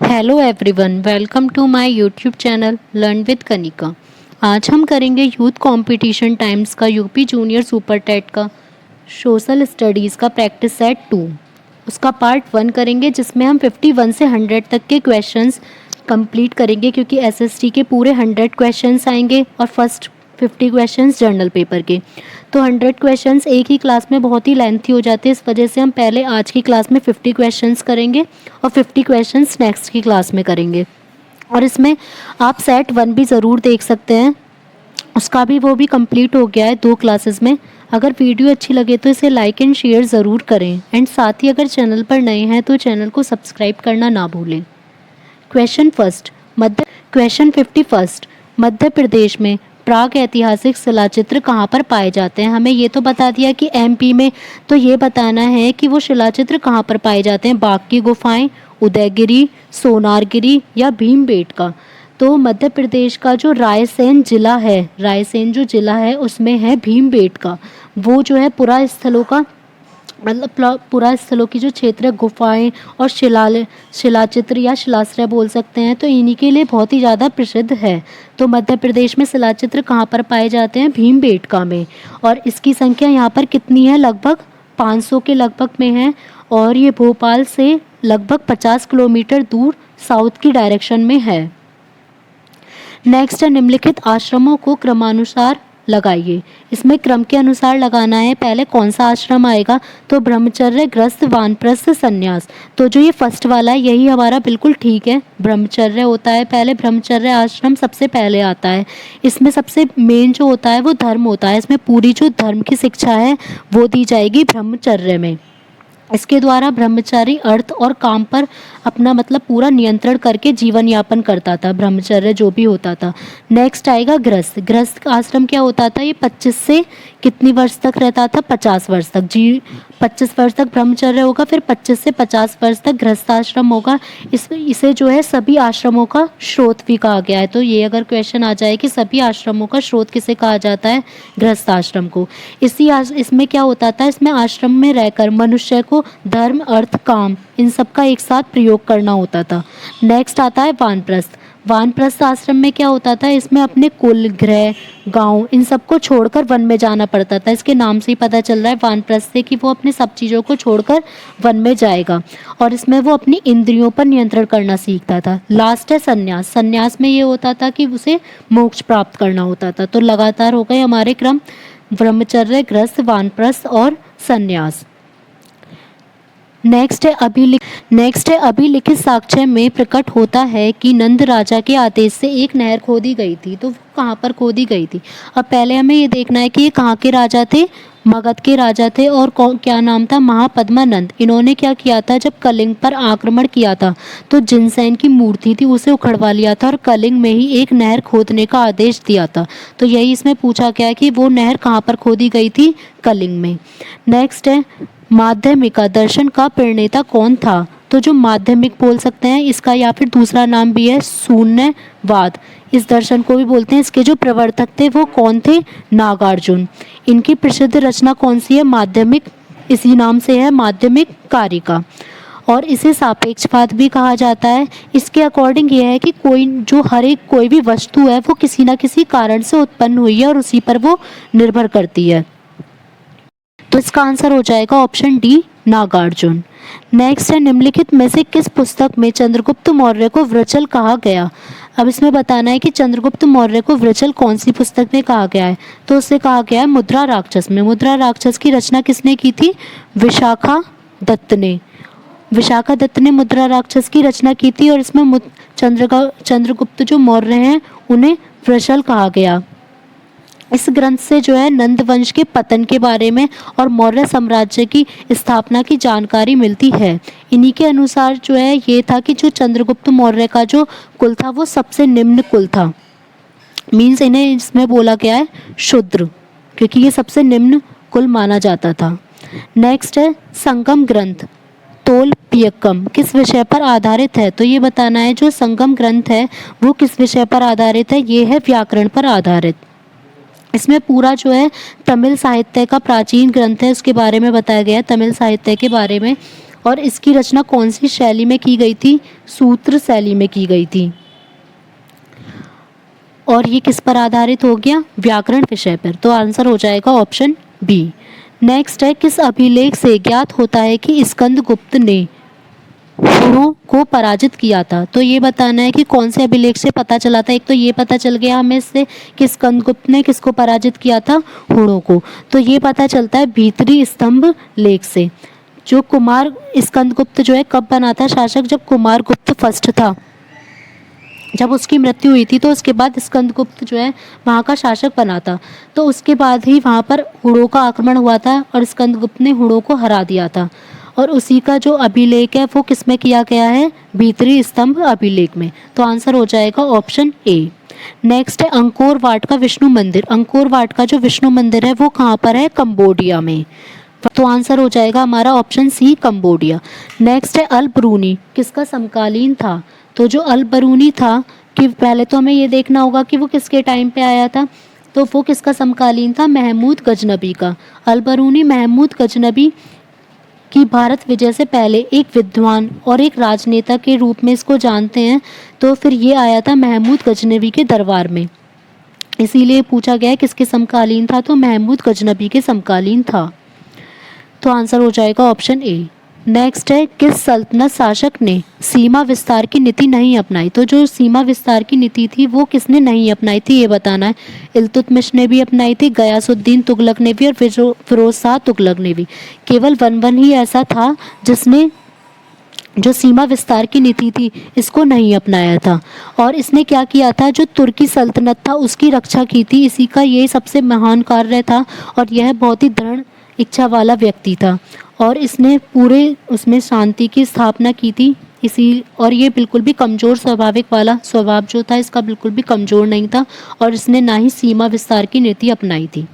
Hello everyone, welcome to my YouTube channel learn with Kanika. आज हम करेंगे यूथ कंपटीशन टाइम्स का यूपी जूनियर सुपर टेट का social studies का प्रैक्टिस सेट 2 उसका पार्ट 1 करेंगे, जिसमें हम 51 से 100 तक के क्वेश्चंस कंप्लीट करेंगे, क्योंकि एसएसटी के पूरे 100 क्वेश्चंस आएंगे और फर्स्ट 50 क्वेश्चंस जर्नल पेपर के। तो 100 क्वेश्चंस एक ही क्लास में बहुत ही लेंथी हो जाते हैं, इस वजह से हम पहले आज की क्लास में 50 क्वेश्चंस करेंगे और 50 क्वेश्चंस नेक्स्ट की क्लास में करेंगे। और इसमें आप सेट 1 भी ज़रूर देख सकते हैं, उसका भी वो भी कंप्लीट हो गया है 2 क्लासेस में। अगर वीडियो अच्छी लगे तो इसे लाइक एंड शेयर ज़रूर करें, एंड साथ ही अगर चैनल पर नए हैं तो चैनल को सब्सक्राइब करना ना भूलें। क्वेश्चन 51 मध्य प्रदेश में प्राग ऐतिहासिक शिलाचित्र कहाँ पर पाए जाते हैं। हमें ये तो बता दिया कि एमपी में, तो ये बताना है कि वो शिलाचित्र कहाँ पर पाए जाते हैं। बाग की गुफाएं, उदयगिरी, सोनारगिरी या भीमबेटका। तो मध्य प्रदेश का जो रायसेन जो जिला है उसमें है भीमबेटका। वो जो है पुरा स्थलों का मतलब पुरा स्थलों की जो क्षेत्र है, गुफाएं और शिलाचित्र या शिलाश्रय बोल सकते हैं, तो इन्हीं के लिए बहुत ही ज़्यादा प्रसिद्ध है। तो मध्य प्रदेश में शिलाचित्र कहाँ पर पाए जाते हैं? भीमबेटका में। और इसकी संख्या यहाँ पर कितनी है? लगभग 500 के लगभग में है, और ये भोपाल से लगभग 50 किलोमीटर दूर साउथ की डायरेक्शन में है। नेक्स्ट है, निम्नलिखित आश्रमों को क्रमानुसार लगाइए। इसमें क्रम के अनुसार लगाना है। पहले कौन सा आश्रम आएगा? तो ब्रह्मचर्य, गृहस्थ, वानप्रस्थ, संन्यास। तो जो ये फर्स्ट वाला है यही हमारा बिल्कुल ठीक है। ब्रह्मचर्य होता है पहले, ब्रह्मचर्य आश्रम सबसे पहले आता है। इसमें सबसे मेन जो होता है वो धर्म होता है। इसमें पूरी जो धर्म की शिक्षा है वो दी जाएगी ब्रह्मचर्य में। इसके द्वारा ब्रह्मचारी अर्थ और काम पर अपना मतलब पूरा नियंत्रण करके जीवन यापन करता था, ब्रह्मचर्य जो भी होता था। नेक्स्ट आएगा गृहस्थ। गृहस्थ आश्रम क्या होता था? ये 25 से कितनी वर्ष तक रहता था? 50 वर्ष तक। 25 वर्ष तक ब्रह्मचर्य होगा, फिर 25 से 50 वर्ष तक गृहस्थ आश्रम होगा। इसे जो है सभी आश्रमों का स्रोत भी कहा गया है। तो ये अगर क्वेश्चन आ जाए कि सभी आश्रमों का स्रोत किसे कहा जाता है? गृहस्थ आश्रम को। इसमें क्या होता था? इसमें आश्रम में रहकर मनुष्य को धर्म, अर्थ, काम इन सब का एक साथ प्रयोग करना होता था। नेक्स्ट आता है वानप्रस्थ। वानप्रस्थ आश्रम में क्या होता था? इसमें अपने कुल, गृह, गांव इन सबको छोड़कर वन में जाना पड़ता था। इसके नाम से ही पता चल रहा है वानप्रस्थ से कि वो अपने सब चीज़ों को छोड़कर वन में जाएगा, और इसमें वो अपनी इंद्रियों पर नियंत्रण करना सीखता था। लास्ट है संन्यास। संन्यास में ये होता था कि उसे मोक्ष प्राप्त करना होता था। तो लगातार हो गए हमारे क्रम: ब्रह्मचर्य, गृहस्थ, वानप्रस्थ और संन्यास। नेक्स्ट है, अभिलिखित साक्ष्य में प्रकट होता है कि नंद राजा के आदेश से एक नहर खोदी गई थी। तो कहाँ पर खोदी गई थी? अब पहले हमें ये देखना है कि ये कहाँ के राजा थे? मगध के राजा थे। और क्या नाम था? महापद्मानंद। इन्होंने क्या किया था? जब कलिंग पर आक्रमण किया था तो जिनसेन की मूर्ति थी उसे उखड़वा लिया था और कलिंग में ही एक नहर खोदने का आदेश दिया था। तो यही इसमें पूछा गया कि वो नहर कहाँ पर खोदी गई थी? कलिंग में। नेक्स्ट है, माध्यमिका दर्शन का प्रणेता कौन था? तो जो माध्यमिक बोल सकते हैं इसका, या फिर दूसरा नाम भी है शून्यवाद, इस दर्शन को भी बोलते हैं। इसके जो प्रवर्तक थे वो कौन थे? नागार्जुन। इनकी प्रसिद्ध रचना कौन सी है? माध्यमिक, इसी नाम से है, माध्यमिक कारिका। और इसे सापेक्षवाद भी कहा जाता है। इसके अकॉर्डिंग यह है कि कोई भी वस्तु है वो किसी न किसी कारण से उत्पन्न हुई है और उसी पर वो निर्भर करती है। तो इसका आंसर हो जाएगा ऑप्शन डी, नागार्जुन। नेक्स्ट है, निम्नलिखित में से किस पुस्तक में चंद्रगुप्त मौर्य को वृचल कहा गया? अब इसमें बताना है कि चंद्रगुप्त मौर्य को वृचल कौन सी पुस्तक में कहा गया है। तो उससे कहा गया है मुद्रा राक्षस में। मुद्रा राक्षस की रचना किसने की थी? विशाखा दत्त ने मुद्रा राक्षस की रचना की थी, और इसमें चंद्रगुप्त जो मौर्य हैं उन्हें वृषल कहा गया। इस ग्रंथ से जो है नंद वंश के पतन के बारे में और मौर्य साम्राज्य की स्थापना की जानकारी मिलती है। इन्हीं के अनुसार जो है ये था कि जो चंद्रगुप्त मौर्य का जो कुल था वो सबसे निम्न कुल था। मीन्स इन्हें इसमें बोला गया है शूद्र, क्योंकि ये सबसे निम्न कुल माना जाता था। नेक्स्ट है, संगम ग्रंथ तोलपियक्कम किस विषय पर आधारित है? तो ये बताना है जो संगम ग्रंथ है वो किस विषय पर आधारित है। ये है व्याकरण पर आधारित। इसमें पूरा जो है तमिल साहित्य का प्राचीन ग्रंथ है, उसके बारे में बताया गया है, तमिल साहित्य के बारे में। और इसकी रचना कौन सी शैली में की गई थी? सूत्र शैली में की गई थी। और ये किस पर आधारित हो गया? व्याकरण विषय पर। तो आंसर हो जाएगा ऑप्शन बी। नेक्स्ट है, किस अभिलेख से ज्ञात होता है कि स्कंदगुप्त ने हुणों को पराजित किया था? तो ये बताना है कि कौन से अभिलेख से पता चला था। एक तो ये पता चल गया हमें इससे कि स्कंदगुप्त ने किसको पराजित किया था? हुणों को। तो ये पता चलता है भीतरी स्तंभ लेख से। जो कुमार स्कंदगुप्त जो है कब बना था शासक? जब कुमारगुप्त फर्स्ट था, जब उसकी मृत्यु हुई थी तो उसके बाद स्कंदगुप्त जो है वहाँ का शासक बना था। तो उसके बाद ही वहाँ पर हुणों का आक्रमण हुआ था और स्कंदगुप्त ने हुणों को हरा दिया था। और उसी का जो अभिलेख है वो किस में किया गया है? भीतरी स्तंभ अभिलेख में। तो आंसर हो जाएगा ऑप्शन ए। नेक्स्ट है, अंकोर वाट का विष्णु मंदिर। अंकोर वाट का जो विष्णु मंदिर है वो कहाँ पर है? कंबोडिया में। तो आंसर हो जाएगा हमारा ऑप्शन सी, कंबोडिया। नेक्स्ट है, अल ब्रूनी किसका समकालीन था? तो जो अल बरूनी था, कि पहले तो हमें ये देखना होगा कि वो किसके टाइम पे आया था। तो वो किसका समकालीन था? महमूद गजनबी का। अल बरूनी महमूद गजनबी की भारत विजय से पहले एक विद्वान और एक राजनेता के रूप में इसको जानते हैं। तो फिर ये आया था महमूद गजनबी के दरबार में, इसीलिए पूछा गया है किसके समकालीन था? तो महमूद गजनबी के समकालीन था। तो आंसर हो जाएगा ऑप्शन ए। नेक्स्ट है, किस सल्तनत शासक ने सीमा विस्तार की नीति नहीं अपनाई? तो जो सीमा विस्तार की नीति थी वो किसने नहीं अपनाई थी ये बताना है। इल्तुतमिश ने भी अपनाई थी, गयासुद्दीन तुगलक ने भी, और फिरोज शाह तुगलक ने भी। केवल वन ही ऐसा था जिसने जो सीमा विस्तार की नीति थी इसको नहीं अपनाया था। और इसने क्या किया था? जो तुर्की सल्तनत था उसकी रक्षा की थी। इसी का ये सबसे महान कार्य था और यह बहुत ही दृढ़ इच्छा वाला व्यक्ति था और इसने पूरे उसमें शांति की स्थापना की थी। इसी और ये बिल्कुल भी कमज़ोर स्वाभाविक वाला स्वभाव जो था इसका बिल्कुल भी कमज़ोर नहीं था और इसने ना ही सीमा विस्तार की नीति अपनाई थी।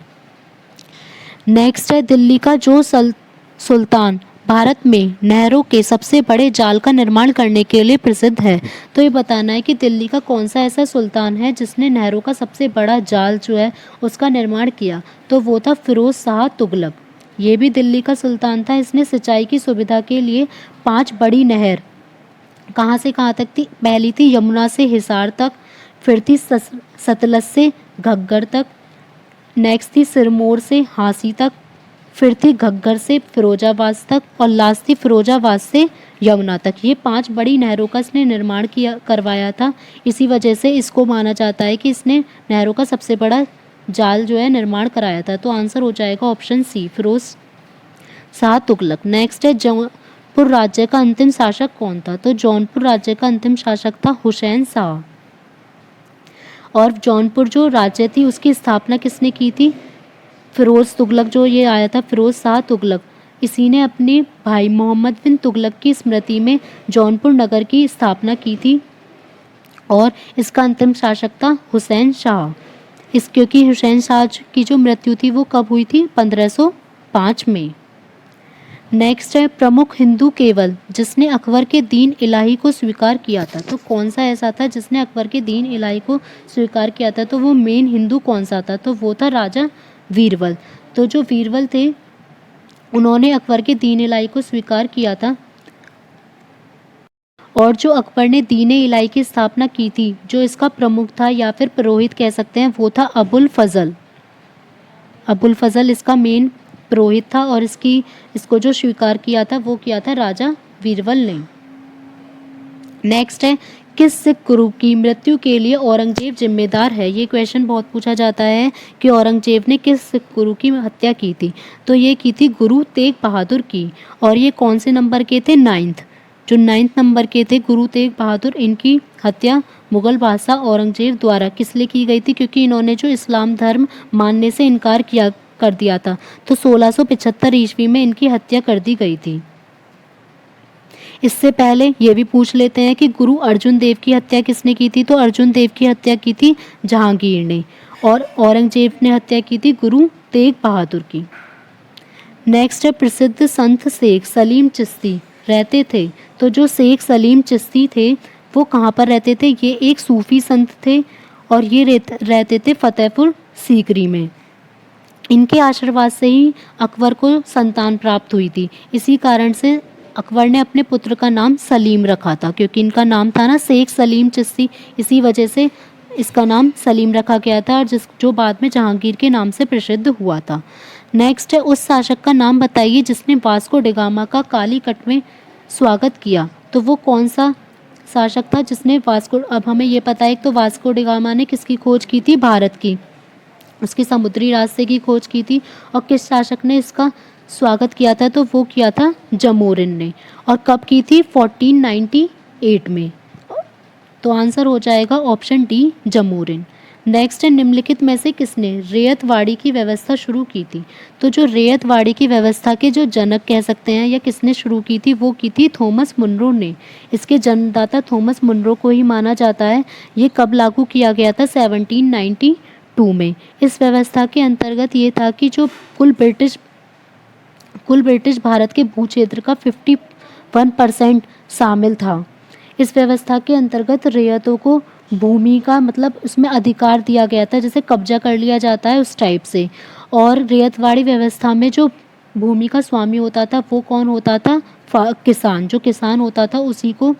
नेक्स्ट है, दिल्ली का जो सुल्तान भारत में नहरों के सबसे बड़े जाल का निर्माण करने के लिए प्रसिद्ध है। तो ये बताना है कि दिल्ली का कौन सा ऐसा सुल्तान है जिसने नहरों का सबसे बड़ा जाल जो है उसका निर्माण किया? तो वो था फिरोज शाह तुगलक। ये भी दिल्ली का सुल्तान था। इसने सिंचाई की सुविधा के लिए 5 बड़ी नहर कहाँ से कहाँ तक थी? पहली थी यमुना से हिसार तक, फिर थी सतलज से घग्गर तक, नेक्स्ट थी सिरमौर से हांसी तक, फिर थी घग्गर से फिरोजाबाद तक और लास्ट थी फिरोजाबाद से यमुना तक। ये 5 बड़ी नहरों का इसने निर्माण करवाया था। इसी वजह से इसको माना जाता है कि इसने नहरों का सबसे बड़ा जाल जो है निर्माण कराया था। तो आंसर हो जाएगा option C, Firoz Shah Tughlaq. Next है, जौनपुर राज्य का अंतिम शासक कौन था? तो जौनपुर राज्य का अंतिम शासक था हुसैन शाह। और जौनपुर जो राज्य थी उसकी स्थापना किसने की थी? फिरोज तुगलक जो ये आया था फिरोज शाह तुगलक, इसी ने अपने भाई मोहम्मद बिन तुगलक की स्मृति में जौनपुर नगर की स्थापना की थी और इसका अंतिम शासक था हुसैन शाह। क्योंकि हुसैन शाह की जो मृत्यु थी वो कब हुई थी? 1505 में। नेक्स्ट है, प्रमुख हिंदू केवल जिसने अकबर के दीन इलाही को स्वीकार किया था। तो कौन सा ऐसा था जिसने अकबर के दीन इलाही को स्वीकार किया था? तो वो मेन हिंदू कौन सा था? तो वो था राजा वीरबल। तो जो वीरबल थे उन्होंने अकबर के दीन इलाही को स्वीकार किया था। और जो अकबर ने दीन इलाही की स्थापना की थी, जो इसका प्रमुख था या फिर पुरोहित कह सकते हैं, वो था अबुल फजल। अबुल फजल इसका मेन पुरोहित था और इसको जो स्वीकार किया था वो किया था राजा वीरबल ने। नेक्स्ट है, किस सिख गुरु की मृत्यु के लिए औरंगजेब जिम्मेदार है? ये क्वेश्चन बहुत पूछा जाता है कि औरंगजेब ने किस सिख गुरु की हत्या की थी? तो ये की थी गुरु तेग बहादुर की। और ये कौन से नंबर के थे? 9th। जो 9th नंबर के थे गुरु तेग बहादुर, इनकी हत्या मुगल बादशाह औरंगजेब द्वारा किस लिए की गई थी? क्योंकि इन्होंने जो इस्लाम धर्म मानने से इनकार कर दिया था। तो 1675 ईस्वी में इनकी हत्या कर दी गई थी। इससे पहले ये भी पूछ लेते हैं कि गुरु अर्जुन देव की हत्या किसने की थी? तो अर्जुन देव की हत्या की थी जहांगीर ने और औरंगजेब ने हत्या की थी गुरु तेग बहादुर की। नेक्स्ट है, प्रसिद्ध संत शेख सलीम चिश्ती रहते थे। तो जो शेख सलीम चिश्ती थे वो कहाँ पर रहते थे? ये एक सूफी संत थे और ये रहते थे फतेहपुर सीकरी में। इनके आशीर्वाद से ही अकबर को संतान प्राप्त हुई थी। इसी कारण से अकबर ने अपने पुत्र का नाम सलीम रखा था, क्योंकि इनका नाम था ना शेख सलीम चिश्ती, इसी वजह से इसका नाम सलीम रखा गया था, और जो बाद में जहांगीर के नाम से प्रसिद्ध हुआ था। नेक्स्ट है, उस शासक का नाम बताइए जिसने वास्को डिगामा का कालीकट में स्वागत किया। तो वो कौन सा शासक था जिसने वास्को, अब हमें ये पता है तो वास्को डिगामा ने किसकी खोज की थी, भारत की, उसके समुद्री रास्ते की खोज की थी। और किस शासक ने इसका स्वागत किया था, तो वो किया था जमोरिन ने। और कब की थी, 1498 में। तो आंसर हो जाएगा ऑप्शन डी, जमोरिन। नेक्स्ट है, निम्नलिखित में से किसने रेयतवाड़ी की व्यवस्था शुरू की थी। तो जो रेयतवाड़ी की व्यवस्था के जो जनक कह सकते हैं या किसने शुरू की थी, वो की थी थॉमस मुनरो ने। इसके जन्मदाता थॉमस मुनरो को ही माना जाता है। ये कब लागू किया गया था, 1792 में। इस व्यवस्था के अंतर्गत ये था कि जो कुल ब्रिटिश भारत के भू क्षेत्र का 51% शामिल था। इस व्यवस्था के अंतर्गत रियायतों को भूमि का मतलब उसमें अधिकार दिया गया था, जैसे कब्जा कर लिया जाता है उस टाइप से। और रियायतवाड़ी व्यवस्था में जो भूमि का स्वामी होता था वो कौन होता था, किसान। जो किसान होता था उसी को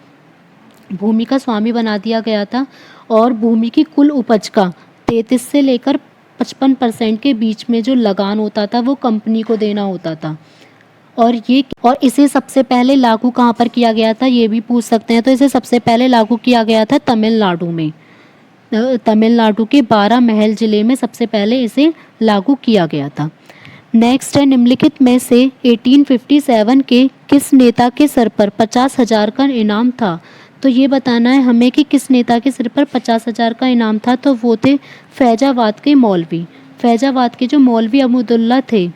भूमि का स्वामी बना दिया गया था। और भूमि की कुल उपज का 33 से लेकर 55% के बीच में जो लगान होता था वो कंपनी को देना होता था। और इसे सबसे पहले लागू कहाँ पर किया गया था, ये भी पूछ सकते हैं। तो इसे सबसे पहले लागू किया गया था तमिलनाडु में। तमिलनाडु के 12 महल जिले में सबसे पहले इसे लागू किया गया था। नेक्स्ट है, निम्नलिखित में से 1857 के किस नेता के सिर पर 50,000 का इनाम था। तो ये बताना है हमें कि किस नेता के सिर पर 50,000 का इनाम था। तो वो थे फैजाबाद के मौलवी। फैजाबाद के जो मौलवी अहमदुल्ला थे,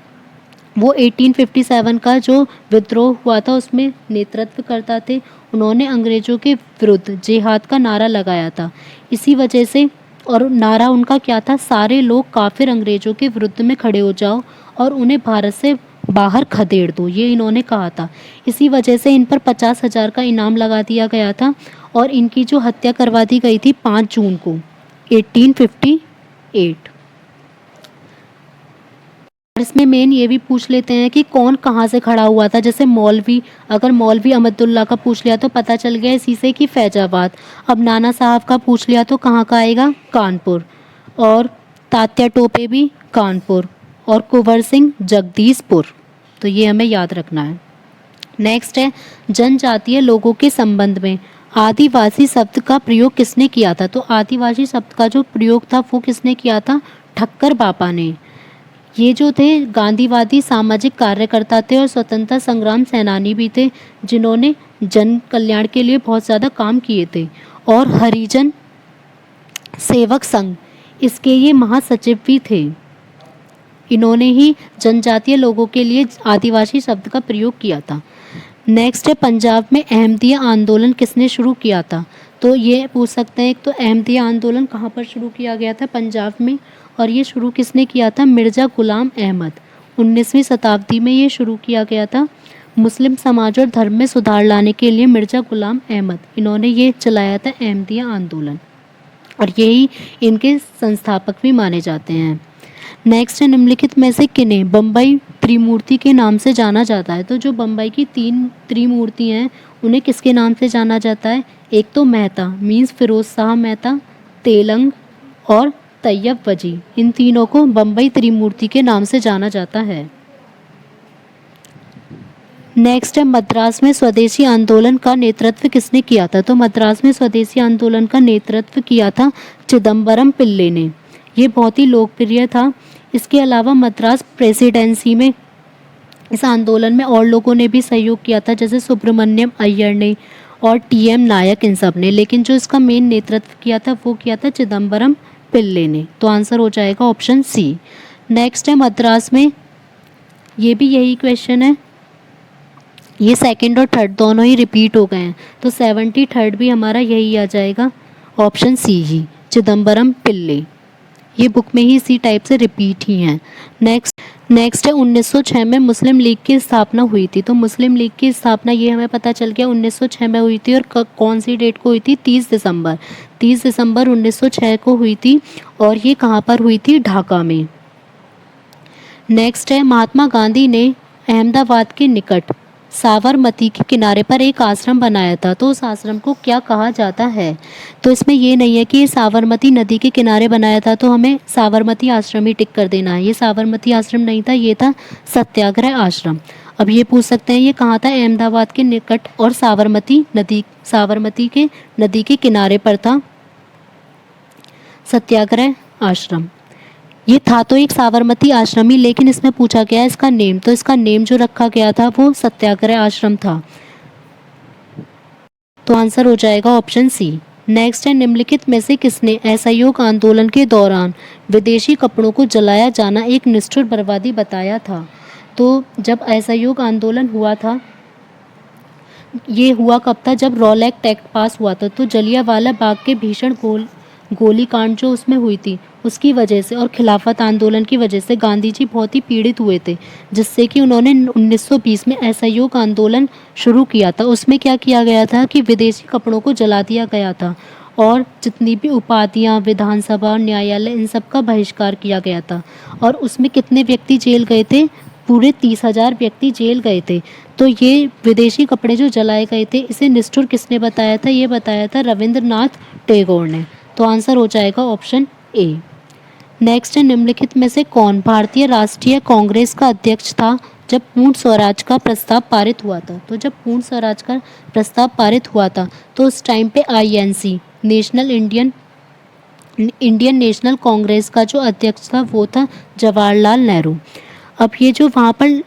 वो 1857 का जो विद्रोह हुआ था उसमें नेतृत्व करता थे। उन्होंने अंग्रेज़ों के विरुद्ध जिहाद का नारा लगाया था। इसी वजह से, और नारा उनका क्या था, सारे लोग काफिर अंग्रेज़ों के विरुद्ध में खड़े हो जाओ और उन्हें भारत से बाहर खदेड़ दो, ये इन्होंने कहा था। इसी वजह से इन पर 50,000 का इनाम लगा दिया गया था। और इनकी जो हत्या करवा दी गई थी 5 जून को 1858। इसमें मेन ये भी पूछ लेते हैं कि कौन कहाँ से खड़ा हुआ था। जैसे मौलवी, अगर मौलवी अहमदुल्ला का पूछ लिया तो पता चल गया इसी से कि फैजाबाद। अब नाना साहब का पूछ लिया तो कहाँ का आएगा, कानपुर। और तात्या टोपे भी कानपुर। और कुंवर सिंह जगदीशपुर। तो ये हमें याद रखना है। नेक्स्ट है, जनजातीय लोगों के संबंध में आदिवासी शब्द का प्रयोग किसने किया था। तो आदिवासी शब्द का जो प्रयोग था वो किसने किया था, ठक्कर बापा ने। ये जो थे गांधीवादी सामाजिक कार्यकर्ता थे और स्वतंत्रता संग्राम सेनानी भी थे, जिन्होंने जन कल्याण के लिए बहुत ज़्यादा काम किए थे। और हरिजन सेवक संघ, इसके ये महासचिव भी थे। इन्होंने ही जनजातीय लोगों के लिए आदिवासी शब्द का प्रयोग किया था। नेक्स्ट है, पंजाब में अहमदिया आंदोलन किसने शुरू किया था। तो ये पूछ सकते हैं, एक तो अहमदिया आंदोलन कहाँ पर शुरू किया गया था, पंजाब में। और ये शुरू किसने किया था, मिर्ज़ा गुलाम अहमद। 19वीं शताब्दी में ये शुरू किया गया था। मुस्लिम समाज और धर्म में सुधार लाने के लिए मिर्ज़ा गुलाम अहमद, इन्होंने ये चलाया था अहमदिया आंदोलन। और यही इनके संस्थापक भी माने जाते हैं। नेक्स्ट है, निम्नलिखित में से किन्हें बम्बई त्रिमूर्ति के नाम से जाना जाता है। तो जो बम्बई की 3 त्रिमूर्ति हैं उन्हें किसके नाम से जाना जाता है, एक तो मेहता मीन्स फिरोज शाह मेहता, तेलंग और तैयब वजी। इन तीनों को बम्बई त्रिमूर्ति के नाम से जाना जाता है। नेक्स्ट है, मद्रास में स्वदेशी आंदोलन का नेतृत्व किसने किया था। तो मद्रास में स्वदेशी आंदोलन का नेतृत्व किया था चिदम्बरम पिल्ले ने। ये बहुत ही लोकप्रिय था। इसके अलावा मद्रास प्रेसिडेंसी में इस आंदोलन में और लोगों ने भी सहयोग किया था, जैसे सुब्रमण्यम अय्यर ने और टीएम नायक, इन सब ने। लेकिन जो इसका मेन नेतृत्व किया था वो किया था चिदम्बरम पिल्ले ने। तो आंसर हो जाएगा ऑप्शन सी। नेक्स्ट है, मद्रास में, ये भी यही क्वेश्चन है। ये सेकंड और थर्ड दोनों ही रिपीट हो गए हैं, तो 73rd भी हमारा यही आ जाएगा, ऑप्शन सी ही, चिदम्बरम पिल्ले। ये बुक में ही इसी टाइप से रिपीट ही हैं। नेक्स्ट है, 1906 में मुस्लिम लीग की स्थापना हुई थी। तो मुस्लिम लीग की स्थापना ये हमें पता चल गया 1906 में हुई थी। और कौन सी डेट को हुई थी, 30 दिसंबर 1906 को हुई थी। और ये कहाँ पर हुई थी, ढाका में। नेक्स्ट है, महात्मा गांधी ने अहमदाबाद के निकट साबरमती के किनारे पर एक आश्रम बनाया था, तो उस आश्रम को क्या कहा जाता है? तो इसमें ये नहीं है कि ये साबरमती नदी के किनारे बनाया था, तो हमें साबरमती आश्रम ही टिक कर देना है। ये साबरमती आश्रम नहीं था, ये था सत्याग्रह आश्रम। अब ये पूछ सकते हैं ये कहाँ था? अहमदाबाद के निकट और साबरमती के नदी के किनारे पर था सत्याग्रह आश्रम। ये था तो एक साबरमती आश्रम ही, लेकिन इसमें पूछा गया है इसका नेम, तो इसका नेम जो रखा गया था वो सत्याग्रह आश्रम था। तो आंसर हो जाएगा ऑप्शन सी। नेक्स्ट है, निम्नलिखित में से किसने असहयोग आंदोलन के दौरान विदेशी कपड़ों को जलाया जाना एक निष्ठुर बर्बादी बताया था? तो जब असहयोग आंदोलन हुआ था, ये हुआ कब था? जब रॉलेट एक्ट पास हुआ था। तो जलियांवाला बाग के भीषण गोलीकांड जो उसमें हुई थी उसकी वजह से और खिलाफत आंदोलन की वजह से गांधी जी बहुत ही पीड़ित हुए थे, जिससे कि उन्होंने 1920 में असहयोग आंदोलन शुरू किया था। उसमें क्या किया गया था कि विदेशी कपड़ों को जला दिया गया था और जितनी भी उपाधियां, विधानसभा और न्यायालय, इन सब का बहिष्कार किया गया था। और उसमें कितने व्यक्ति जेल गए थे? पूरे 30,000 व्यक्ति जेल गए थे। तो ये विदेशी कपड़े जो जलाए गए थे, इसे निष्ठुर किसने बताया था? ये बताया था रविंद्रनाथ टैगोर ने। तो आंसर हो जाएगा ऑप्शन ए। नेक्स्ट है, निम्नलिखित में से कौन भारतीय राष्ट्रीय कांग्रेस का अध्यक्ष था जब पूर्ण स्वराज का प्रस्ताव पारित हुआ था? तो जब पूर्ण स्वराज का प्रस्ताव पारित हुआ था तो उस टाइम पे आईएनसी इंडियन नेशनल कांग्रेस का जो अध्यक्ष था वो था जवाहरलाल नेहरू। अब ये जो वहाँ पर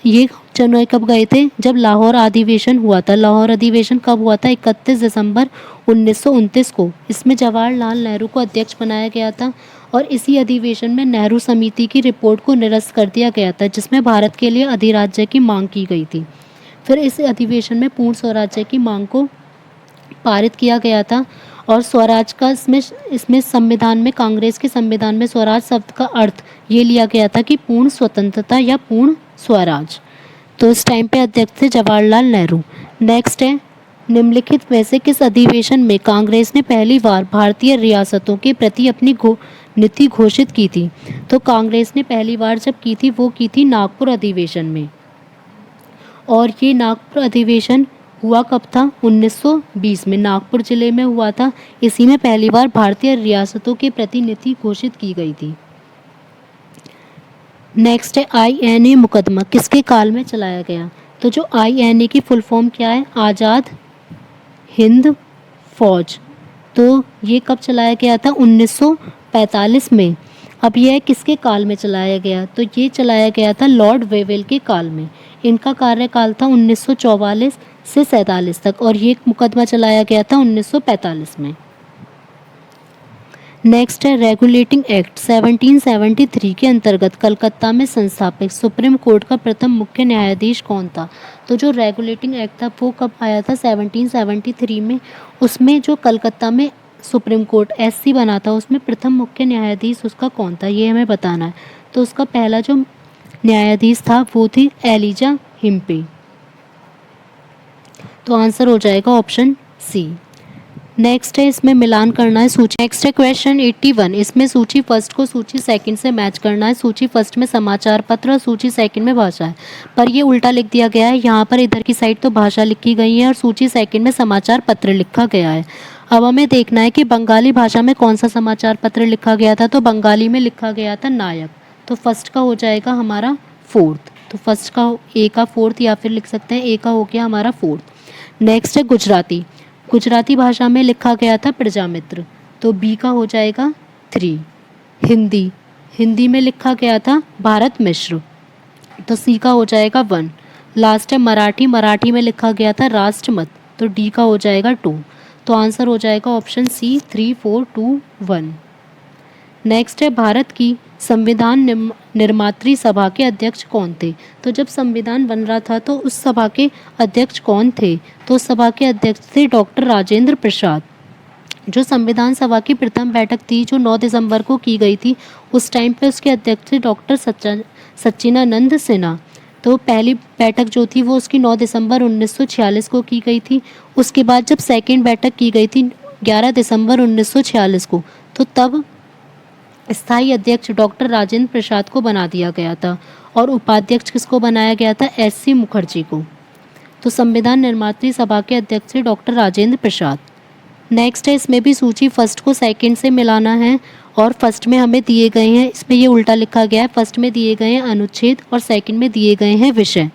ये चुनाव कब गए थे? जब लाहौर अधिवेशन हुआ था। लाहौर अधिवेशन कब हुआ था? 31 दिसंबर 1929 को। इसमें जवाहरलाल नेहरू को अध्यक्ष बनाया गया था और इसी अधिवेशन में नेहरू समिति की रिपोर्ट को निरस्त कर दिया गया था, जिसमें भारत के लिए अधिराज्य की मांग की गई थी। फिर इस अधिवेशन में पूर्ण स्वराज्य की मांग को पारित किया गया था और स्वराज का इसमें संविधान में, कांग्रेस के संविधान में स्वराज शब्द का अर्थ ये लिया गया था कि पूर्ण स्वतंत्रता या पूर्ण स्वराज। तो इस टाइम पे अध्यक्ष थे जवाहरलाल नेहरू। नेक्स्ट है, निम्नलिखित में से किस अधिवेशन में कांग्रेस ने पहली बार भारतीय रियासतों के प्रति अपनी नीति घोषित की थी? तो कांग्रेस ने पहली बार जब की थी वो की थी नागपुर अधिवेशन में। और ये नागपुर अधिवेशन हुआ कब था? 1920 में नागपुर जिले में हुआ था। इसी में पहली बार भारतीय रियासतों के प्रति नीति घोषित की गई थी। नेक्स्ट है, आईएनए मुकदमा किसके काल में चलाया गया? तो जो आईएनए की फुल फॉर्म क्या है? आज़ाद हिंद फौज। तो ये कब चलाया गया था? 1945 में। अब यह किसके काल में चलाया गया? तो ये चलाया गया था लॉर्ड वेवेल के काल में। इनका कार्यकाल था 1944 से 47 तक और ये मुकदमा चलाया गया था 1945 में। नेक्स्ट है, रेगुलेटिंग एक्ट 1773 के अंतर्गत कलकत्ता में संस्थापित सुप्रीम कोर्ट का प्रथम मुख्य न्यायाधीश कौन था? तो जो रेगुलेटिंग एक्ट था वो कब आया था? 1773 में। उसमें जो कलकत्ता में सुप्रीम कोर्ट एससी बना था उसमें प्रथम मुख्य न्यायाधीश उसका कौन था, ये हमें बताना है। तो उसका पहला जो न्यायाधीश था वो थी एलिजा हिम्पे। तो आंसर हो जाएगा ऑप्शन सी। नेक्स्ट है, इसमें मिलान करना है सूची। नेक्स्ट है क्वेश्चन 81। इसमें सूची फर्स्ट को सूची सेकंड से मैच करना है। सूची फर्स्ट में समाचार पत्र और सूची सेकंड में भाषा है, पर ये उल्टा लिख दिया गया है। यहाँ पर इधर की साइड तो भाषा लिखी गई है और सूची सेकंड में समाचार पत्र लिखा गया है। अब हमें देखना है कि बंगाली भाषा में कौन सा समाचार पत्र लिखा गया था। तो बंगाली में लिखा गया था नायक। तो फर्स्ट का हो जाएगा हमारा फोर्थ। तो फर्स्ट का ए का फोर्थ या फिर लिख सकते हैं ए का हो गया हमारा फोर्थ। नेक्स्ट है गुजराती। गुजराती भाषा में लिखा गया था प्रजामित्र। तो बी का हो जाएगा 3। हिंदी, हिंदी में लिखा गया था भारत मिश्र। तो सी का हो जाएगा 1। लास्ट है मराठी। मराठी में लिखा गया था राष्ट्रमत। तो डी का हो जाएगा 2। तो आंसर हो जाएगा ऑप्शन सी 3, 4, 2, 1। नेक्स्ट है, भारत की संविधान निर्मात्री सभा के अध्यक्ष कौन थे? तो जब संविधान बन रहा था तो उस सभा के अध्यक्ष कौन थे? तो उस सभा के अध्यक्ष थे डॉक्टर राजेंद्र प्रसाद। जो संविधान सभा की प्रथम बैठक थी जो 9 दिसंबर को की गई थी, उस टाइम पे उसके अध्यक्ष थे डॉक्टर सच्चिदानंद सिन्हा। तो पहली बैठक जो थी वो उसकी 9 दिसंबर 1946 को की गई थी। उसके बाद जब सेकेंड बैठक की गई थी 11 दिसंबर 1946 को, तो तब स्थायी अध्यक्ष डॉक्टर राजेंद्र प्रसाद को बना दिया गया था। और उपाध्यक्ष किसको बनाया गया था? एस.सी. मुखर्जी को। तो संविधान निर्मात्री सभा के अध्यक्ष थे डॉक्टर राजेंद्र प्रसाद। नेक्स्ट है, इसमें भी सूची फर्स्ट को सेकंड से मिलाना है और फर्स्ट में हमें दिए गए हैं, इसमें ये उल्टा लिखा गया है, फर्स्ट में दिए गए हैं अनुच्छेद और सेकंड में दिए गए हैं विषय।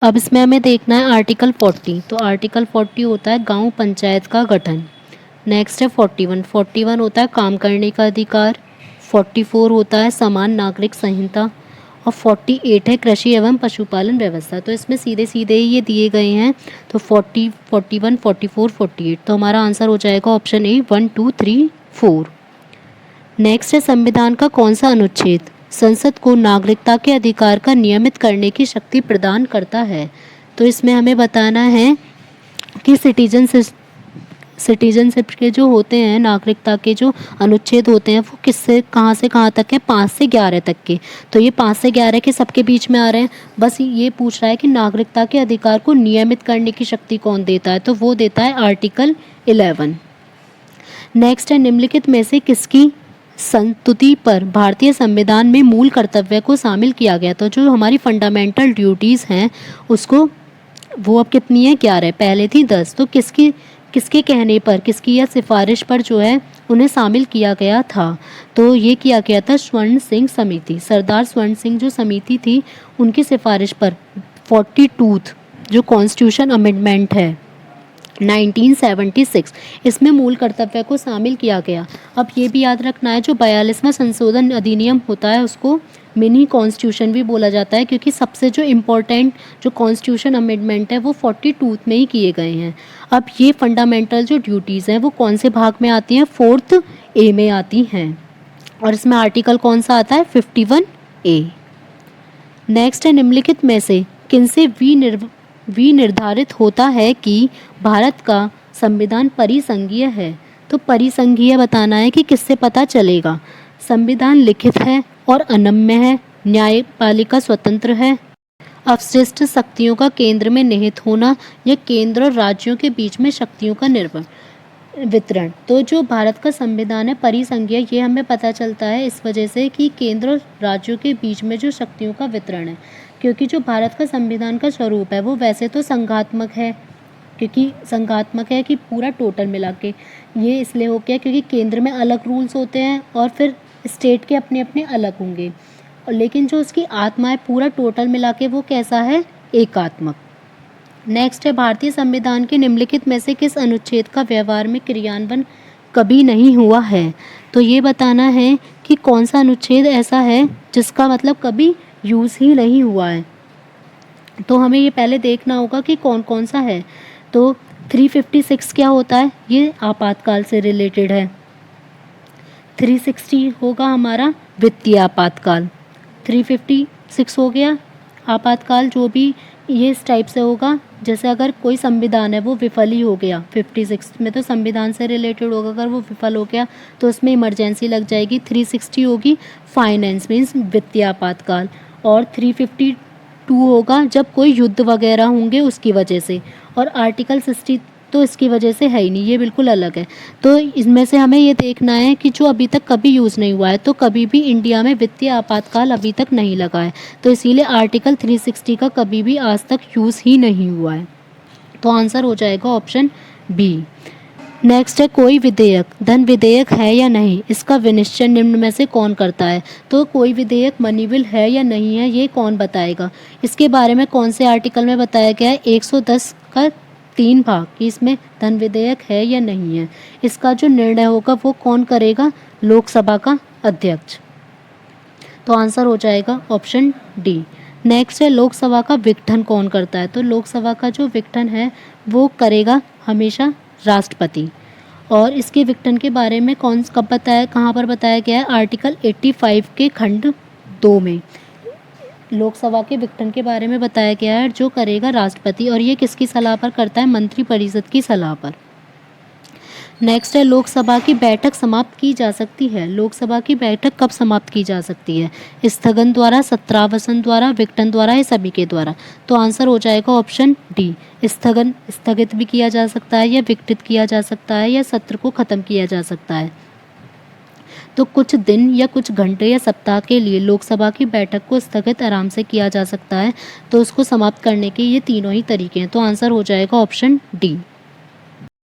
अब इसमें हमें देखना है आर्टिकल 40। तो आर्टिकल 40 होता है गांव पंचायत का गठन। नेक्स्ट है 41 होता है काम करने का अधिकार। 44 होता है समान नागरिक संहिता और 48 है कृषि एवं पशुपालन व्यवस्था। तो इसमें सीधे सीधे ही ये दिए गए हैं, तो 40, 41, 44, 48। तो हमारा आंसर हो जाएगा ऑप्शन ए 1, 2, 3, 4। नेक्स्ट है संविधान का कौन सा अनुच्छेद संसद को नागरिकता के अधिकार का नियमित करने की शक्ति प्रदान करता है? तो इसमें हमें बताना है कि सिटीजनशिप के जो होते हैं, नागरिकता के जो अनुच्छेद होते हैं वो किससे कहाँ से कहाँ तक है? 5 से 11 तक के। तो ये 5 से 11 के सबके बीच में आ रहे हैं। बस ये पूछ रहा है कि नागरिकता के अधिकार को नियमित करने की शक्ति कौन देता है? तो वो देता है आर्टिकल 11। नेक्स्ट है निम्नलिखित में से किसकी संस्तुति पर भारतीय संविधान में मूल कर्तव्य को शामिल किया गया? तो जो हमारी फंडामेंटल ड्यूटीज़ हैं उसको, वो अब कितनी है? 11। पहले थी 10। तो किसके कहने पर, किसकी या सिफारिश पर जो है उन्हें शामिल किया गया था? तो ये किया गया था स्वर्ण सिंह समिति, सरदार स्वर्ण सिंह जो समिति थी उनकी सिफारिश पर 42 जो कॉन्स्टिट्यूशन अमेंडमेंट है 1976, इसमें मूल कर्तव्य को शामिल किया गया। अब ये भी याद रखना है, जो 42वां संशोधन अधिनियम होता है उसको मिनी कॉन्स्टिट्यूशन भी बोला जाता है, क्योंकि सबसे जो इम्पोर्टेंट जो कॉन्स्टिट्यूशन अमेंडमेंट है वो 42 में ही किए गए हैं। अब ये फंडामेंटल जो ड्यूटीज़ हैं वो कौन से भाग में आती हैं? 4th A में आती हैं। और इसमें आर्टिकल कौन सा आता है? 51A। नेक्स्ट है निम्नलिखित में से किनसे विनिर्धारित होता है कि भारत का संविधान परिसंघीय है? तो परिसंघीय बताना है कि किससे पता चलेगा? संविधान लिखित है और अनम्य है, न्यायपालिका स्वतंत्र है, अवशिष्ट शक्तियों का केंद्र में निहित होना, या केंद्र और राज्यों के बीच में शक्तियों का वितरण। तो जो भारत का संविधान है परिसंघीय, ये हमें पता चलता है इस वजह से कि केंद्र और राज्यों के बीच में जो शक्तियों का वितरण है, क्योंकि जो भारत का संविधान का स्वरूप है वो वैसे तो संघात्मक है, क्योंकि संघात्मक है कि पूरा टोटल मिला के, ये इसलिए हो गया क्योंकि केंद्र में अलग रूल्स होते हैं और फिर स्टेट के अपने अपने अलग होंगे, और लेकिन जो उसकी आत्मा है पूरा टोटल मिला के वो कैसा है? एकात्मक। नेक्स्ट है भारतीय संविधान के निम्नलिखित में से किस अनुच्छेद का व्यवहार में क्रियान्वयन कभी नहीं हुआ है? तो ये बताना है कि कौन सा अनुच्छेद ऐसा है जिसका मतलब कभी यूज़ ही नहीं हुआ है। तो हमें ये पहले देखना होगा कि कौन कौन सा है। तो 356 क्या होता है? ये आपातकाल से रिलेटेड है। 360 होगा हमारा वित्तीय आपातकाल। 356 हो गया आपातकाल, जो भी ये इस टाइप से होगा, जैसे अगर कोई संविधान है वो विफल ही हो गया, 56 में तो संविधान से रिलेटेड होगा, अगर वो विफल हो गया तो उसमें इमरजेंसी लग जाएगी। 360 होगी फाइनेंस मीन्स वित्तीय आपातकाल, और 352 होगा जब कोई युद्ध वगैरह होंगे उसकी वजह से, और आर्टिकल 60 तो इसकी वजह से है ही नहीं, ये बिल्कुल अलग है। तो इसमें से हमें ये देखना है कि जो अभी तक कभी यूज़ नहीं हुआ है, तो कभी भी इंडिया में वित्तीय आपातकाल अभी तक नहीं लगा है, तो इसीलिए आर्टिकल 360 का कभी भी आज तक यूज़ ही नहीं हुआ है। तो आंसर हो जाएगा ऑप्शन बी। नेक्स्ट है कोई विधेयक धन विधेयक है या नहीं, इसका विनिश्चय निम्न में से कौन करता है? तो कोई विधेयक मनी बिल है या नहीं है, ये कौन बताएगा? इसके बारे में कौन से आर्टिकल में बताया गया है? 110 का 3 भाग कि इसमें धन विधेयक है या नहीं है। इसका जो निर्णय होगा वो कौन करेगा? लोकसभा का अध्यक्ष। तो आंसर हो जाएगा ऑप्शन डी। नेक्स्ट है लोकसभा का विघटन कौन करता है? तो लोकसभा का जो विघटन है वो करेगा हमेशा राष्ट्रपति, और इसके विघटन के बारे में कब बताया, कहाँ पर बताया गया है? आर्टिकल 85 के खंड 2 में लोकसभा के विघटन के बारे में बताया गया है, जो करेगा राष्ट्रपति, और ये किसकी सलाह पर करता है? मंत्रिपरिषद की सलाह पर। नेक्स्ट है लोकसभा की बैठक समाप्त की जा सकती है। लोकसभा की बैठक कब समाप्त की जा सकती है? स्थगन द्वारा, सत्रावसान द्वारा, विघटन द्वारा, या सभी के द्वारा? तो आंसर हो जाएगा ऑप्शन डी। स्थगित भी किया जा सकता है, या विघटित किया जा सकता है, या सत्र को खत्म किया जा सकता है। तो कुछ दिन या कुछ घंटे या सप्ताह के लिए लोकसभा की बैठक को स्थगित आराम से किया जा सकता है। तो उसको समाप्त करने के ये तीनों ही तरीके हैं। तो आंसर हो जाएगा ऑप्शन डी।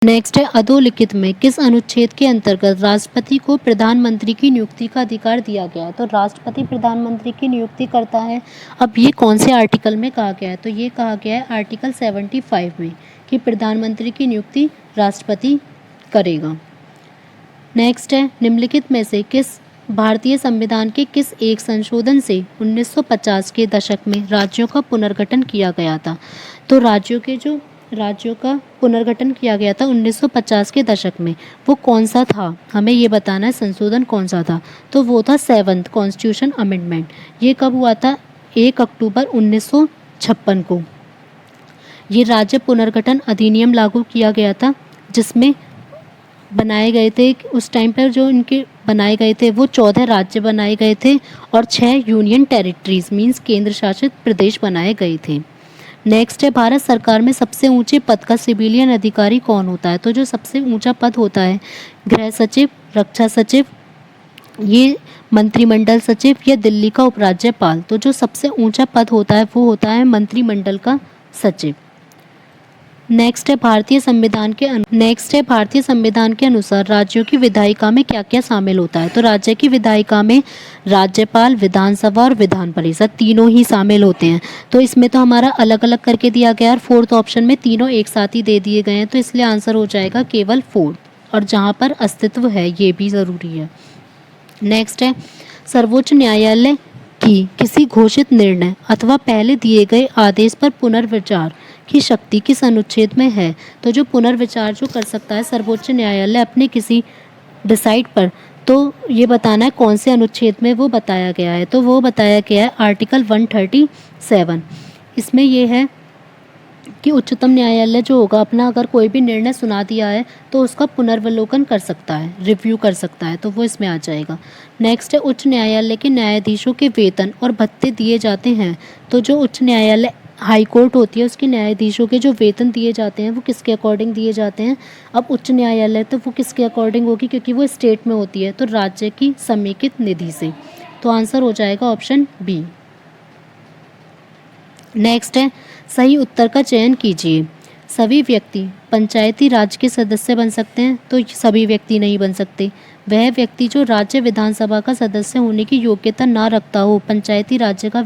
नेक्स्ट है, अधोलिखित में किस अनुच्छेद के अंतर्गत राष्ट्रपति को प्रधानमंत्री की नियुक्ति का अधिकार दिया गया है? तो राष्ट्रपति प्रधानमंत्री की नियुक्ति करता है। अब ये कौन से आर्टिकल में कहा गया है? तो ये कहा गया है आर्टिकल 75 में कि प्रधानमंत्री की नियुक्ति राष्ट्रपति करेगा। नेक्स्ट है, निम्नलिखित में से किस भारतीय संविधान के किस एक संशोधन से 1950 के दशक में राज्यों का पुनर्गठन किया गया था? तो राज्यों का पुनर्गठन किया गया था 1950 के दशक में, वो कौन सा था? हमें ये बताना है संशोधन कौन सा था। तो वो था 7th कॉन्स्टिट्यूशन अमेंडमेंट। ये कब हुआ था? 1 अक्टूबर 1956 को ये राज्य पुनर्गठन अधिनियम लागू किया गया था, जिसमें बनाए गए थे उस टाइम पर जो इनके बनाए गए थे वो 14 राज्य बनाए गए थे और 6 यूनियन टेरिटरीज मीन्स केंद्र शासित प्रदेश बनाए गए थे। नेक्स्ट है, भारत सरकार में सबसे ऊंचे पद का सिविलियन अधिकारी कौन होता है? तो जो सबसे ऊंचा पद होता है गृह सचिव, रक्षा सचिव, ये मंत्रिमंडल सचिव या दिल्ली का उपराज्यपाल। तो जो सबसे ऊंचा पद होता है वो होता है मंत्रिमंडल का सचिव। नेक्स्ट है, भारतीय संविधान के अनुसार राज्यों की विधायिका में क्या क्या शामिल होता है? तो राज्य की विधायिका में राज्यपाल, विधानसभा और विधान परिषद तीनों ही शामिल होते हैं। तो इसमें तो हमारा अलग अलग करके दिया गया और 4th ऑप्शन में तीनों एक साथ ही दे दिए गए हैं। तो इसलिए आंसर हो जाएगा केवल 4th, और जहाँ पर अस्तित्व है ये भी ज़रूरी है। नेक्स्ट है, सर्वोच्च न्यायालय की किसी घोषित निर्णय अथवा पहले दिए गए आदेश पर पुनर्विचार की शक्ति किस अनुच्छेद में है? तो जो पुनर्विचार जो कर सकता है सर्वोच्च न्यायालय अपने किसी डिसाइड पर, तो ये बताना है कौन से अनुच्छेद में वो बताया गया है। तो वो बताया गया है आर्टिकल 137। इसमें ये है कि उच्चतम न्यायालय जो होगा अपना अगर कोई भी निर्णय सुना दिया है तो उसका पुनर्वलोकन कर सकता है, रिव्यू कर सकता है, तो वो इसमें आ जाएगा। नेक्स्ट है, उच्च न्यायालय के न्यायाधीशों के वेतन और भत्ते दिए जाते हैं। तो जो उच्च न्यायालय हाई कोर्ट होती है उसके न्यायाधीशों के जो वेतन दिए जाते हैं वो किसके अकॉर्डिंग दिए जाते हैं? अब उच्च न्यायालय तो वो किसके अकॉर्डिंग होगी, क्योंकि वो स्टेट में होती है, तो राज्य की समेकित निधि से। तो आंसर हो जाएगा ऑप्शन बी। नेक्स्ट है, सही उत्तर का चयन कीजिए। सभी व्यक्ति पंचायती राज के सदस्य बन सकते हैं? तो सभी व्यक्ति नहीं बन सकते। वह व्यक्ति जो राज्य विधानसभा का सदस्य होने की योग्यता ना रखता हो पंचायती राज्य का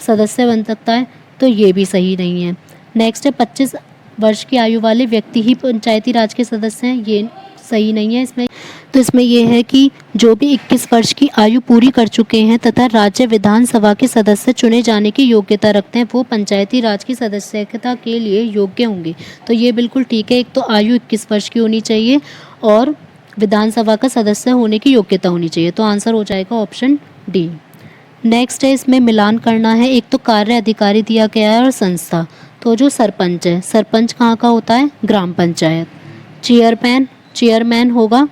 सदस्य बन सकता है? तो ये भी सही नहीं है। नेक्स्ट है, 25 वर्ष की आयु वाले व्यक्ति ही पंचायती राज के सदस्य हैं? ये सही नहीं है इसमें। तो इसमें यह है कि जो भी 21 वर्ष की आयु पूरी कर चुके हैं तथा राज्य विधानसभा के सदस्य चुने जाने की योग्यता रखते हैं वो पंचायती राज की सदस्यता के लिए योग्य होंगे। तो ये बिल्कुल ठीक है। एक तो आयु 21 वर्ष की होनी चाहिए और विधानसभा का सदस्य होने की योग्यता होनी चाहिए। तो आंसर हो जाएगा ऑप्शन डी। नेक्स्ट है, इसमें मिलान करना है। एक तो कार्य अधिकारी दिया गया है और संस्था। तो जो सरपंच है, सरपंच कहाँ का होता है? ग्राम पंचायत। चेयरमैन होगा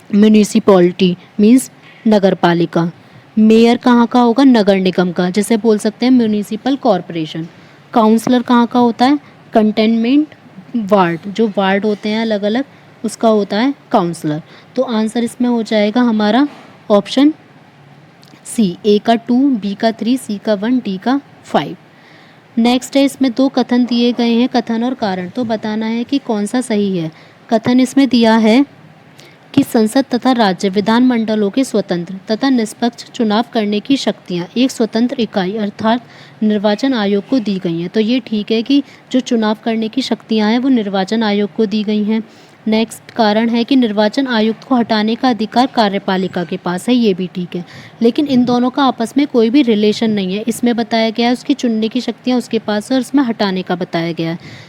म्यूनिसिपैलिटी मीन्स नगर पालिका। मेयर कहाँ का होगा? नगर निगम का, जिसे बोल सकते हैं म्यूनिसिपल कॉरपोरेशन। काउंसलर कहाँ का होता है? कंटेनमेंट वार्ड, जो वार्ड होते हैं अलग अलग उसका होता है काउंसलर। तो आंसर इसमें हो जाएगा हमारा ऑप्शन सी। ए का 2, बी का 3, सी का 1, डी का 5। नेक्स्ट है, इसमें 2 कथन दिए गए हैं, कथन और कारण। तो बताना है कि कौन सा सही है। कथन इसमें दिया है कि संसद तथा राज्य विधानमंडलों के स्वतंत्र तथा निष्पक्ष चुनाव करने की शक्तियां एक स्वतंत्र इकाई अर्थात निर्वाचन आयोग को दी गई हैं। तो ये ठीक है कि जो चुनाव करने की शक्तियां हैं वो निर्वाचन आयोग को दी गई हैं। नेक्स्ट कारण है कि निर्वाचन आयुक्त को हटाने का अधिकार कार्यपालिका के पास है, ये भी ठीक है। लेकिन इन दोनों का आपस में कोई भी रिलेशन नहीं है। इसमें बताया गया है उसकी चुनने की शक्तियाँ उसके पास है और इसमें हटाने का बताया गया है।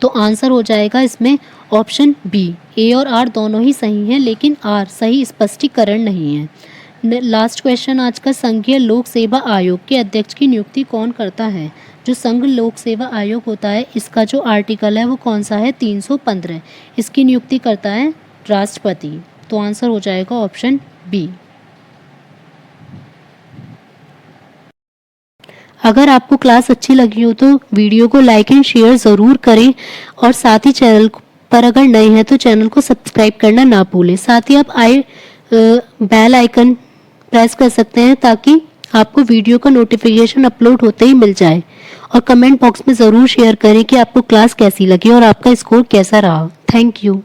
तो आंसर हो जाएगा इसमें ऑप्शन बी। ए और आर दोनों ही सही हैं लेकिन आर सही स्पष्टीकरण नहीं है। लास्ट क्वेश्चन आज का, संघीय लोक सेवा आयोग के अध्यक्ष की नियुक्ति कौन करता है? जो संघ लोक सेवा आयोग होता है इसका जो आर्टिकल है वो कौन सा है? 315। इसकी नियुक्ति करता है राष्ट्रपति। तो आंसर हो जाएगा ऑप्शन बी। अगर आपको क्लास अच्छी लगी हो तो वीडियो को लाइक एंड शेयर ज़रूर करें और साथ ही चैनल पर अगर नए हैं तो चैनल को सब्सक्राइब करना ना भूलें। साथ ही आप बेल आइकन प्रेस कर सकते हैं ताकि आपको वीडियो का नोटिफिकेशन अपलोड होते ही मिल जाए। और कमेंट बॉक्स में ज़रूर शेयर करें कि आपको क्लास कैसी लगी और आपका स्कोर कैसा रहा। Thank you.